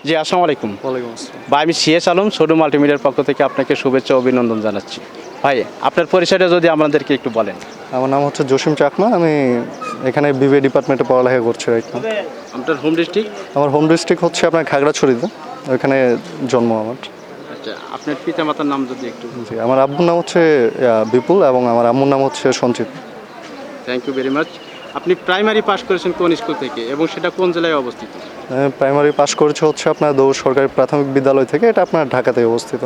জি, আসসালামু আলাইকুম। ওয়ালাইকুম আসসালাম। ভাই, আমি সিএস আলম ছোটো মাল্টিমিডিয়ার পক্ষ থেকে আপনাকে শুভেচ্ছা ও অভিনন্দন জানাচ্ছি। ভাই, আপনার পরিচয়টা যদি আমাদেরকে একটু বলেন। আমার নাম হচ্ছে জসিম চাকমা। আমি এখানে বিবিএ ডিপার্টমেন্টে পড়ালেখা করছি রাইট নাও। আপনার হোম ডিস্ট্রিক্ট? আমার হোম ডিস্ট্রিক্ট হচ্ছে আপনার খাগড়াছড়িতে, ওইখানে জন্ম আমার। আচ্ছা, আপনার পিতামাতার নাম যদি একটু। জি, আমার আব্বুর নাম হচ্ছে বিপুল এবং আমার আম্মুর নাম হচ্ছে Sanchit. Thank you very much. আপনি প্রাইমারি পাস করেছেন কোন স্কুল থেকে এবং সেটা কোন জেলায় অবস্থিত? প্রাইমারি পাস করেছে হচ্ছে আপনার দৌড় সরকারি প্রাথমিক বিদ্যালয় থেকে, এটা আপনার ঢাকাতেই অবস্থিত।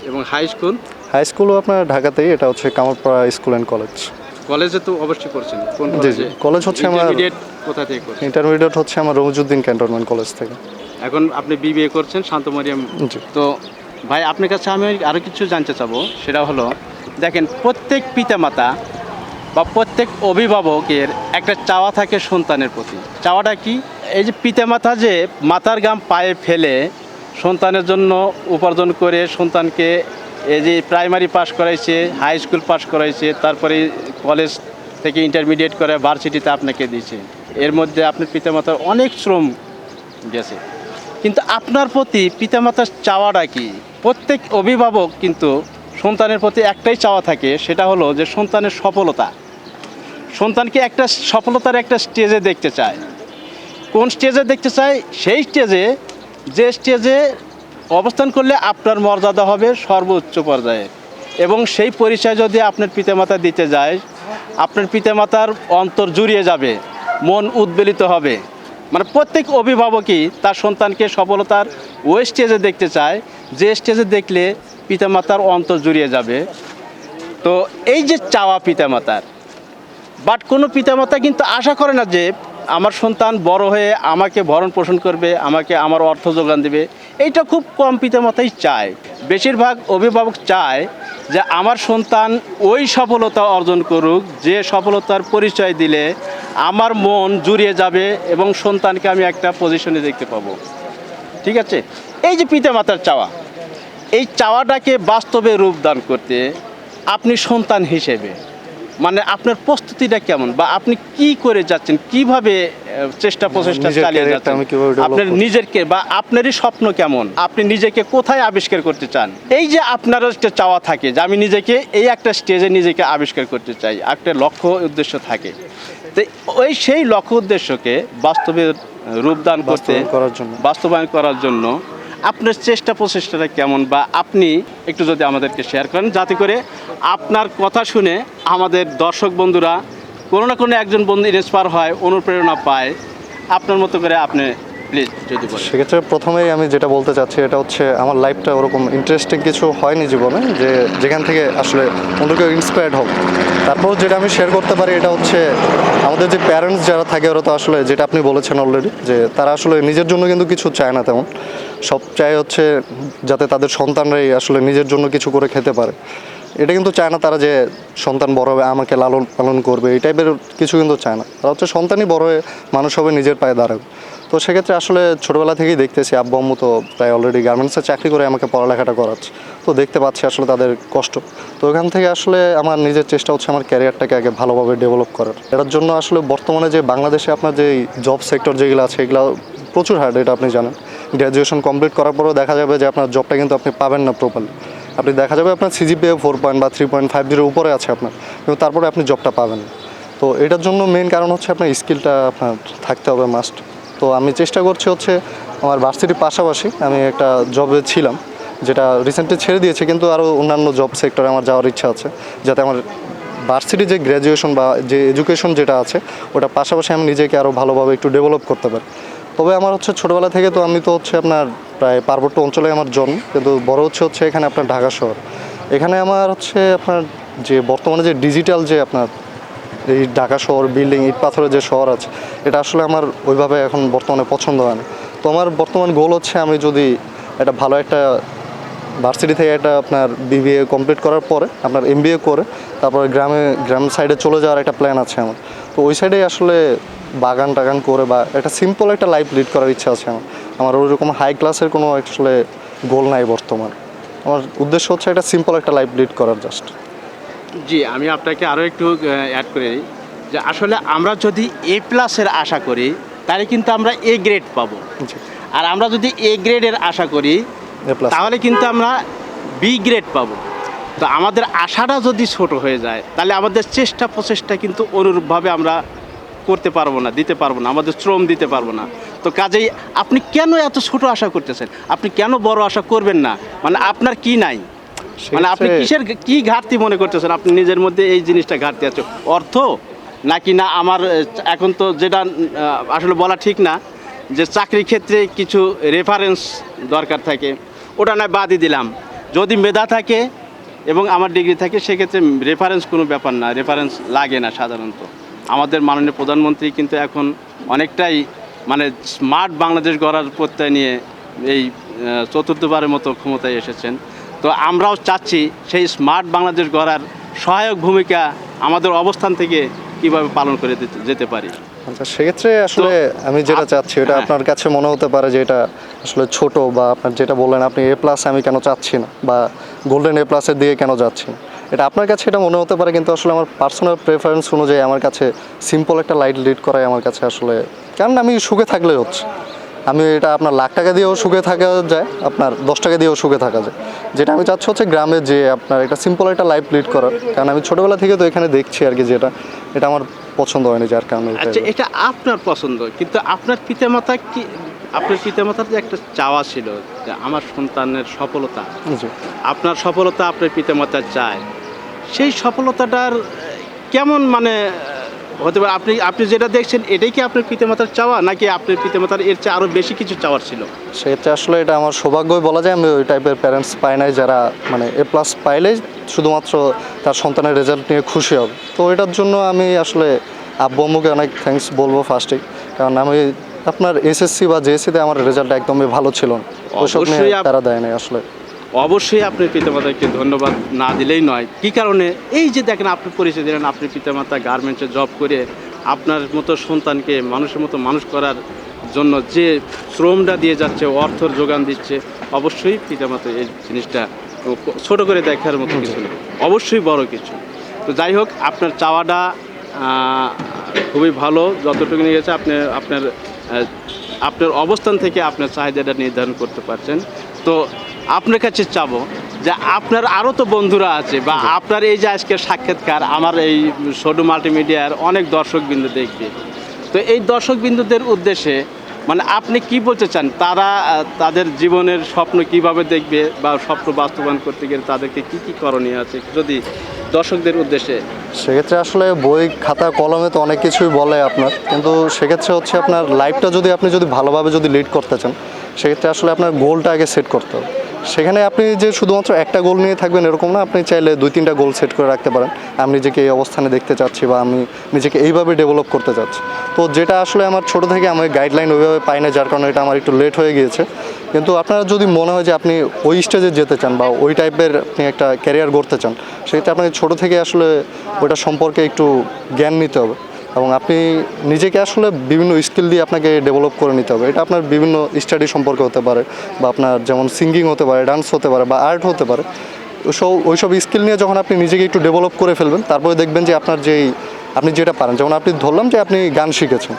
এবং হাই স্কুল? হাই স্কুলও আপনার ঢাকাতেই, এটা হচ্ছে কামারপাড়া স্কুল অ্যান্ড কলেজ। কলেজে তো অবশ্যই করছেন, কোন জি কলেজে? কলেজ হচ্ছে আমার ইন্টারমিডিয়েট কোথা থেকে করছেন? ইন্টারমিডিয়েট হচ্ছে আমার রমজুদ্দিন ক্যান্টনমেন্ট কলেজ থেকে। এখন আপনি বিবিএ করছেন শান্ত মরিয়াম। জি। তো ভাই, আপনার কাছে আমি আরও কিছু জানতে চাবো। সেটা হলো, দেখেন, প্রত্যেক পিতামাতা বা প্রত্যেক অভিভাবকের একটা চাওয়া থাকে সন্তানের প্রতি। চাওয়াটা কি? এই যে পিতামাতা যে মাথার ঘাম পায়ে ফেলে সন্তানের জন্য উপার্জন করে সন্তানকে এই যে প্রাইমারি পাস করাইছে, হাই স্কুল পাস করাইছে, তারপরে কলেজ থেকে ইন্টারমিডিয়েট করে ভার্সিটিতে আপনাকে দিয়েছে, এর মধ্যে আপনার পিতামাতার অনেক শ্রম গেছে। কিন্তু আপনার প্রতি পিতামাতার চাওয়াটা কি? প্রত্যেক অভিভাবক কিন্তু সন্তানের প্রতি একটাই চাওয়া থাকে, সেটা হলো যে সন্তানের সফলতা। সন্তানকে একটা সফলতার একটা স্টেজে দেখতে চায়। কোন স্টেজে দেখতে চায়? সেই স্টেজে, যে স্টেজে অবস্থান করলে আপনার মর্যাদা হবে সর্বোচ্চ পর্যায়ে, এবং সেই পরিচয় যদি আপনার পিতামাতা দিতে যায়, আপনার পিতামাতার অন্তর জুড়িয়ে যাবে, মন উদ্বেলিত হবে। মানে প্রত্যেক অভিভাবকই তার সন্তানকে সফলতার ওই স্টেজে দেখতে চায়, যে স্টেজে দেখলে পিতামাতার অন্তর জুড়িয়ে যাবে। তো এই যে চাওয়া পিতামাতার, বাট কোনো পিতামাতা কিন্তু আশা করে না যে আমার সন্তান বড় হয়ে আমাকে ভরণ পোষণ করবে, আমাকে আমার অর্থ যোগান দেবে। এইটা খুব কম পিতামাতাই চায়। বেশিরভাগ অভিভাবক চায় যে আমার সন্তান ওই সফলতা অর্জন করুক, যে সফলতার পরিচয় দিলে আমার মন জুড়িয়ে যাবে এবং সন্তানকে আমি একটা পজিশনে দেখতে পাবো। ঠিক আছে? এই যে পিতামাতার চাওয়া, এই চাওয়াটাকে বাস্তবে রূপদান করতে আপনি সন্তান হিসেবে মানে আপনার প্রস্তুতিটা কেমন, বা আপনি কি করে যাচ্ছেন, কিভাবে চেষ্টা প্রচেষ্টা নিজের চালিয়ে career-টা যাচ্ছেন? আমি কিভাবে develop আপনার করব? নিজেরকে বা আপনারই স্বপ্ন কেমন, আপনি নিজেকে কোথায় আবিষ্কার করতে চান? এই যে আপনার একটা চাওয়া থাকে যে আমি নিজেকে এই একটা স্টেজে নিজেকে আবিষ্কার করতে চাই, একটা লক্ষ্য উদ্দেশ্য থাকে। তো ওই সেই লক্ষ্য উদ্দেশ্যকে বাস্তবে রূপদান করতে, বাস্তবায়ন করার জন্য আপনার চেষ্টা প্রচেষ্টাটা কেমন, বা আপনি একটু যদি আমাদেরকে শেয়ার করেন, যাতে করে আপনার কথা শুনে আমাদের দর্শক বন্ধুরা কোনো না কোনো একজন বন্ধু ইন্সপায়ার হয়, অনুপ্রেরণা পায়। আপনার মতো করে আপনি প্লিজ যদি বলেন। সেক্ষেত্রে প্রথমেই আমি যেটা বলতে চাচ্ছি, এটা হচ্ছে আমার লাইফটা ওরকম ইন্টারেস্টিং কিছু হয়নি জীবনে যে যেখান থেকে আসলে অন্য কেউ ইন্সপায়ার্ড হোক। তারপর যেটা আমি শেয়ার করতে পারি, এটা হচ্ছে আমাদের যে প্যারেন্টস যারা থাকে, ওরা তো আসলে যেটা আপনি বলেছেন অলরেডি, যে তারা আসলে নিজের জন্য কিন্তু কিছু চায় না তেমন। সব চায় হচ্ছে যাতে তাদের সন্তানরাই আসলে নিজের জন্য কিছু করে খেতে পারে। এটা কিন্তু চায় না তারা যে সন্তান বড় হবে আমাকে লালন পালন করবে, এই টাইপের কিছু কিন্তু চায় না। তারা হচ্ছে সন্তানই বড় হয়ে মানুষ হবে, নিজের পায়ে দাঁড়াবে। তো সেক্ষেত্রে আসলে ছোটোবেলা থেকেই দেখতেছি আব্বু আম্মু তো প্রায় অলরেডি গার্মেন্টসে চাকরি করে আমাকে পড়ালেখাটা করাচ্ছে। তো দেখতে পাচ্ছি আসলে তাদের কষ্ট। তো ওখান থেকে আসলে আমার নিজের চেষ্টা হচ্ছে আমার ক্যারিয়ারটাকে আগে ভালোভাবে ডেভেলপ করার। এটার জন্য আসলে বর্তমানে যে বাংলাদেশে আপনার যে জব সেক্টর যেগুলো আছে, এগুলো প্রচুর হার্ড, এটা আপনি জানেন। গ্র্যাজুয়েশন কমপ্লিট করার পরেও দেখা যাবে যে আপনার জবটা কিন্তু আপনি পাবেন না প্রপারলি। আপনি দেখা যাবে আপনার সিজিপিএ 4 বা 3.50 উপরে আছে আপনার, কিন্তু তারপরে আপনি জবটা পাবেন না। তো এটার জন্য মেইন কারণ হচ্ছে আপনার স্কিলটা আপনার থাকতে হবে মাস্ট। তো আমি চেষ্টা করছি হচ্ছে আমার ভার্সিটির পাশাপাশি আমি একটা জবে ছিলাম, যেটা রিসেন্টলি ছেড়ে দিয়েছে, কিন্তু আরও অন্যান্য জব সেক্টরে আমার যাওয়ার ইচ্ছা আছে, যাতে আমার ভার্সিটি যে গ্র্যাজুয়েশন বা যে এডুকেশন যেটা আছে ওটা পাশাপাশি আমি নিজেকে আরও ভালোভাবে একটু ডেভেলপ করতে পারি। তবে আমার হচ্ছে ছোটোবেলা থেকে তো আমি তো হচ্ছে আপনার প্রায় পার্বত্য অঞ্চলে আমার জন্ম, কিন্তু বড় হচ্ছে এখানে আপনার ঢাকা শহর। এখানে আমার হচ্ছে আপনার যে বর্তমানে যে ডিজিটাল যে আপনার এই ঢাকা শহর বিল্ডিং ইট পাথরের যে শহর আছে, এটা আসলে আমার ওইভাবে এখন বর্তমানে পছন্দ হয় না। তো আমার বর্তমান গোল হচ্ছে আমি যদি একটা ভালো একটা ভার্সিটি থেকে একটা আপনার বিবিএ কমপ্লিট করার পরে আপনার এমবিএ করে তারপরে গ্রাম সাইডে চলে যাওয়ার একটা প্ল্যান আছে আমার। তো ওই সাইডেই আসলে বাগান টাগান করে বা একটা সিম্পল একটা লাইফ লিড করার ইচ্ছা আছে আমার ওই রকম হাই ক্লাসের কোনো আসলে গোল নাই বর্তমান। আমার উদ্দেশ্য হচ্ছে একটা সিম্পল একটা লাইফ লিড করার জাস্ট। জি, আমি আপনাকে আরও একটু অ্যাড করে দিই যে আসলে আমরা যদি এ প্লাসের আশা করি, তাহলে কিন্তু আমরা এ গ্রেড পাবো। আর আমরা যদি এ গ্রেডের আশা করি এ প্লাস তাহলে কিন্তু আমরা বি গ্রেড পাবো। তো আমাদের আশাটা যদি ছোট হয়ে যায় তাহলে আমাদের চেষ্টা প্রচেষ্টা কিন্তু অনুরূপভাবে আমরা করতে পারবো না, দিতে পারবো না, আমাদের শ্রম দিতে পারবো না। তো কাজেই আপনি কেন এত ছোট আশা করতেছেন? আপনি কেন বড় আশা করবেন না? মানে আপনার কি নাই? মানে আপনি কিসের কি ঘাটতি মনে করতেছেন? আপনি নিজের মধ্যে এই জিনিসটা ঘাটতি আছে, অর্থ নাকি না আমার এখন তো যেটা আসলে বলা ঠিক না, যে চাকরির ক্ষেত্রে কিছু রেফারেন্স দরকার থাকে, ওটা নয় বাদই দিলাম। যদি মেধা থাকে এবং আমার ডিগ্রি থাকে সেক্ষেত্রে রেফারেন্স কোনো ব্যাপার না, রেফারেন্স লাগে না সাধারণত। আমাদের মাননীয় প্রধানমন্ত্রী কিন্তু এখন অনেকটাই মানে স্মার্ট বাংলাদেশ গড়ার প্রত্যয় নিয়ে এই চতুর্থবারের মতো ক্ষমতায় এসেছেন। তো আমরাও চাচ্ছি সেই স্মার্ট বাংলাদেশ গড়ার সহায়ক ভূমিকা আমাদের অবস্থান থেকে কীভাবে পালন করে যেতে পারি। আচ্ছা, সেক্ষেত্রে আসলে আমি যেটা চাচ্ছি এটা আপনার কাছে মনে হতে পারে যে এটা আসলে ছোট, বা আপনার যেটা বললেন আপনি এ প্লাস আমি কেন চাচ্ছি না, বা গোল্ডেন এ প্লাসের দিকে কেন যাচ্ছি না, এটা আপনার কাছে এটা মনে হতে পারে। কিন্তু আসলে আমার পার্সোনাল প্রেফারেন্স অনুযায়ী আমার কাছে সিম্পল একটা লাইফ লিড করাই আমার কাছে আসলে, কারণ আমি সুখে থাকলে হচ্ছে। আমি এটা আপনার লাখ টাকা দিয়েও সুখে থাকা যায়, আপনার 10 টাকা দিয়েও সুখে থাকা যায়। যেটা আমি চাচ্ছি হচ্ছে গ্রামে যে আপনার একটা সিম্পল একটা লাইফ লিড করার, কারণ আমি ছোটোবেলা থেকে তো এখানে দেখছি আর কি, যেটা এটা আমার পছন্দ হয়নি, যার কারণে আচ্ছা, এটা আপনার পছন্দ, কিন্তু আপনার পিতামাতা কি, আপনার পিতামাতার যে একটা চাওয়া ছিল যে আমার সন্তানের সফলতা, জি। আপনার সফলতা আপনার পিতামাতা চায়, সেই সফলতাটার কেমন মানে হতে পারে? আপনি আপনি যেটা দেখছেন এটাই কি আপনার পিতামাতার চাওয়া, নাকি আপনার পিতামাতার এর চেয়ে আরও বেশি কিছু চাওয়ার ছিল? সেক্ষেত্রে আসলে এটা আমার সৌভাগ্যই বলা যায়। আমি ওই টাইপের প্যারেন্টস পাই নাই যারা মানে এ প্লাস পাইলেই শুধুমাত্র তার সন্তানের রেজাল্ট নিয়ে খুশি হবে। তো এটার জন্য আমি আসলে আব্বু আম্মুকে অনেক থ্যাঙ্কস বলবো ফার্স্টেই, কারণ আমি আপনার এসএসসি বা জেএসসিতে আমার রেজাল্ট একদমই ভালো ছিল না, ওইসব নিয়ে অবশ্যই তারা দেয় নাই আসলে। অবশ্যই আপনার পিতামাতাকে ধন্যবাদ না দিলেই নয়। কী কারণে? এই যে দেখেন, আপনি পরিচয় দিলেন আপনার পিতামাতা গার্মেন্টসে জব করে আপনার মতো সন্তানকে মানুষের মতো মানুষ করার জন্য যে শ্রমটা দিয়ে যাচ্ছে, অর্থর যোগান দিচ্ছে, অবশ্যই পিতামাতা এই জিনিসটা ছোট করে দেখার মতো কিছু না, অবশ্যই বড় কিছু। তো যাই হোক, আপনার চাওয়াটা খুবই ভালো, যতটুকু নিয়ে গেছে আপনি আপনার আপনার অবস্থান থেকে আপনার চাহিদাটা নির্ধারণ করতে পারছেন। তো আপনার কাছে চাবো যে আপনার আরও তো বন্ধুরা আছে, বা আপনার এই যে আজকের সাক্ষাৎকার আমার এই সডু মাল্টিমিডিয়ার অনেক দর্শকবিন্দু দেখবে। তো এই দর্শকবিন্দুদের উদ্দেশ্যে মানে আপনি কি বলতে চান? তারা তাদের জীবনের স্বপ্ন কিভাবে দেখবে, বা স্বপ্ন বাস্তবায়ন করতে গেলে তাদেরকে কি কি করণীয় আছে যদি দর্শকদের উদ্দেশ্যে? সেক্ষেত্রে আসলে বই খাতা কলমে তো অনেক কিছুই বলে আপনার, কিন্তু সেক্ষেত্রে হচ্ছে আপনার লাইফটা যদি আপনি যদি ভালোভাবে যদি লিড করতে চান, সেক্ষেত্রে আসলে আপনার গোলটা আগে সেট করতে হবে। সেখানে আপনি যে শুধুমাত্র একটা গোল নিয়ে থাকবেন এরকম না, আপনি চাইলে 2-3টা গোল সেট করে রাখতে পারেন। আমি নিজেকে এই অবস্থানে দেখতে চাচ্ছি, বা আমি নিজেকে এইভাবে ডেভেলপ করতে চাচ্ছি। তো যেটা আসলে আমার ছোটো থেকে আমি গাইডলাইন ওইভাবে পাই না, যার কারণে এটা আমার একটু লেট হয়ে গিয়েছে। কিন্তু আপনার যদি মনে হয় যে আপনি ওই স্টেজে যেতে চান, বা ওই টাইপের আপনি একটা ক্যারিয়ার গড়তে চান, সেক্ষেত্রে আপনাকে ছোটো থেকে আসলে ওইটা সম্পর্কে একটু জ্ঞান নিতে হবে, এবং আপনি নিজেকে আসলে বিভিন্ন স্কিল দিয়ে আপনাকে ডেভেলপ করে নিতে হবে। এটা আপনার বিভিন্ন স্টাডি সম্পর্কে হতে পারে, বা আপনার যেমন সিঙ্গিং হতে পারে, ডান্স হতে পারে, বা আর্ট হতে পারে। ওইসব স্কিল নিয়ে যখন আপনি নিজেকে একটু ডেভেলপ করে ফেলবেন, তারপরে দেখবেন যে আপনার আপনি যেটা পারেন, যেমন আপনি ধরলাম যে আপনি গান শিখেছেন,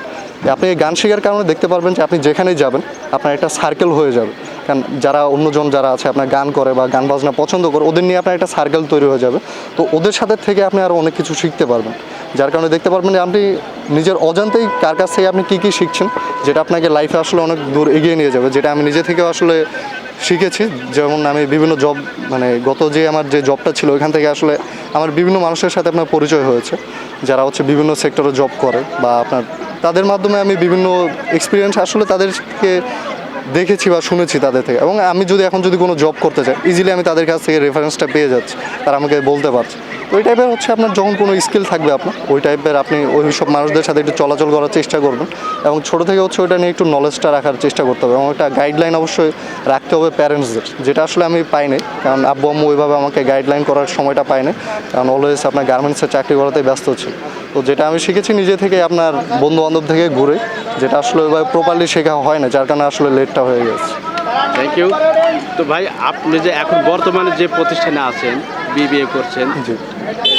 আপনি গান শেখার কারণে দেখতে পারবেন যে আপনি যেখানেই যাবেন আপনার একটা সার্কেল হয়ে যাবে। কারণ যারা অন্যজন যারা আছে আপনার গান করে বা গান বাজনা পছন্দ করে, ওদের নিয়ে আপনার একটা সার্কেল তৈরি হয়ে যাবে। তো ওদের সাথে থেকে আপনি আরও অনেক কিছু শিখতে পারবেন, যার কারণে দেখতে পারবেন যে আপনি নিজের অজান্তেই কার কাছ থেকে আপনি কী কী শিখছেন, যেটা আপনাকে লাইফে আসলে অনেক দূর এগিয়ে নিয়ে যাবে। যেটা আমি নিজে থেকেও আসলে শিখেছি। যেমন আমি বিভিন্ন জব, মানে গত যে আমার যে জবটা ছিল ওইখান থেকে আসলে আমার বিভিন্ন মানুষের সাথে আপনার পরিচয় হয়েছে, যারা হচ্ছে বিভিন্ন সেক্টরে জব করে, বা আপনার তাদের মাধ্যমে আমি বিভিন্ন এক্সপিরিয়েন্স আসলে তাদেরকে দেখেছি বা শুনেছি তাদের থেকে। এবং আমি যদি এখন যদি কোনো জব করতে চাই, ইজিলি আমি তাদের কাছ থেকে রেফারেন্সটা পেয়ে যাচ্ছি, তারা আমাকে বলতে পারছে। ওই টাইপের হচ্ছে আপনার যখন কোনো স্কিল থাকবে আপনার, ওই টাইপের আপনি ওই সব মানুষদের সাথে একটু চলাচল করার চেষ্টা করবেন, এবং ছোটো থেকে হচ্ছে ওইটা নিয়ে একটু নলেজটা রাখার চেষ্টা করতে হবে, এবং একটা গাইডলাইন অবশ্যই রাখতে হবে প্যারেন্টসদের, যেটা আসলে আমি পাইনি। কারণ আব্বু আম্মু ওইভাবে আমাকে গাইডলাইন করার সময়টা পাইনি, কারণ অলওয়েজ আপনার গার্মেন্টসের চাকরি করাতেই ব্যস্ত ছিল। তো যেটা আমি শিখেছি নিজে থেকে, আপনার বন্ধুবান্ধব থেকে ঘুরে, যেটা আসলে ওইভাবে প্রপারলি শেখা হয় না, যার কারণে আসলে লেটটা হয়ে গেছে। Thank you. তো ভাই, আপনি যে এখন বর্তমানে যে প্রতিষ্ঠানে আছেন, বিবিএ করছেন, জি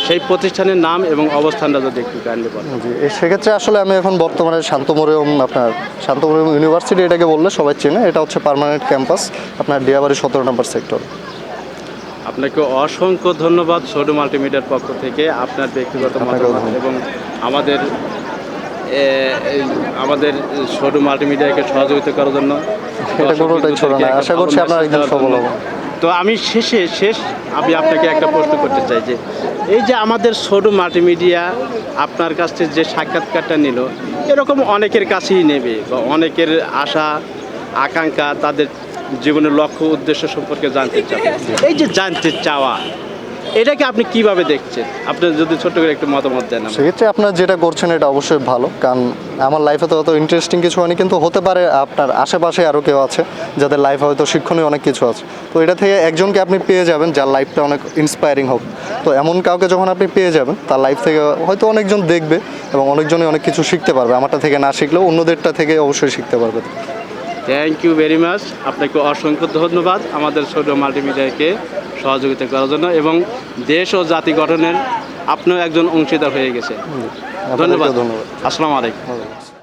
সেই প্রতিষ্ঠানের নাম এবং অবস্থানটা যদি একটু কাইন্ডলি বলেন। জি সেক্ষেত্রে আসলে আমি এখন বর্তমানে শান্তমরিয়ম ইউনিভার্সিটি এটাকে বললে সবাই চেনে, এটা হচ্ছে পার্মানেন্ট ক্যাম্পাস আপনার দিয়াবাড়ি 17 নম্বর সেক্টর। আপনাকে অসংখ্য ধন্যবাদ ছোটো মাল্টিমিডিয়ার পক্ষ থেকে আপনার ব্যক্তিগত আপনাকেও মতামত ধন্যবাদ। এবং আমাদের ছোটো মাল্টিমিডিয়াকে সহযোগিতা করার জন্য। এটা কোনোটাই ছোট না, আশা করছি আপনারা একদিন সফল হবেন। তো আমি আমি আপনাকে একটা প্রশ্ন করতে চাই যে এই যে আমাদের ছোটো মাল্টিমিডিয়া আপনার কাছ থেকে যে সাক্ষাৎকারটা নিল, এরকম অনেকের কাছেই নেবে বা অনেকের আশা আকাঙ্ক্ষা তাদের জীবনের লক্ষ্য উদ্দেশ্য সম্পর্কে জানতে চান। এই যে জানতে চাওয়া, এটাকে আপনি কিভাবে দেখছেন? আপনি যদি ছোট্ট করে একটু মতামত দেন আমাকে। সেক্ষেত্রে আপনারা যেটা করছেন এটা অবশ্যই ভালো, কারণ আমার লাইফে তো অত ইন্টারেস্টিং কিছু হয়নি, কিন্তু হতে পারে আপনার আশেপাশে আরও কেউ আছে যাদের লাইফে হয়তো শিক্ষণীয় অনেক কিছু আছে। তো এটা থেকে একজনকে আপনি পেয়ে যাবেন যার লাইফটা অনেক ইন্সপায়ারিং হোক। তো এমন কাউকে যখন আপনি পেয়ে যাবেন তার লাইফ থেকে হয়তো অনেকজন দেখবে এবং অনেকজনই অনেক কিছু শিখতে পারবে। আমারটা থেকে না শিখলেও অন্যদেরটা থেকে অবশ্যই শিখতে পারবে। থ্যাংক ইউ ভেরি মাচ, আপনাকে অসংখ্য ধন্যবাদ আমাদের ছোটো মাল্টিমিডিয়াকে সহযোগিতা করার জন্য এবং দেশ ও জাতি গঠনের আপনিও একজন অংশীদার হয়ে গেছে। ধন্যবাদ। ধন্যবাদ। আসসালামু আলাইকুম।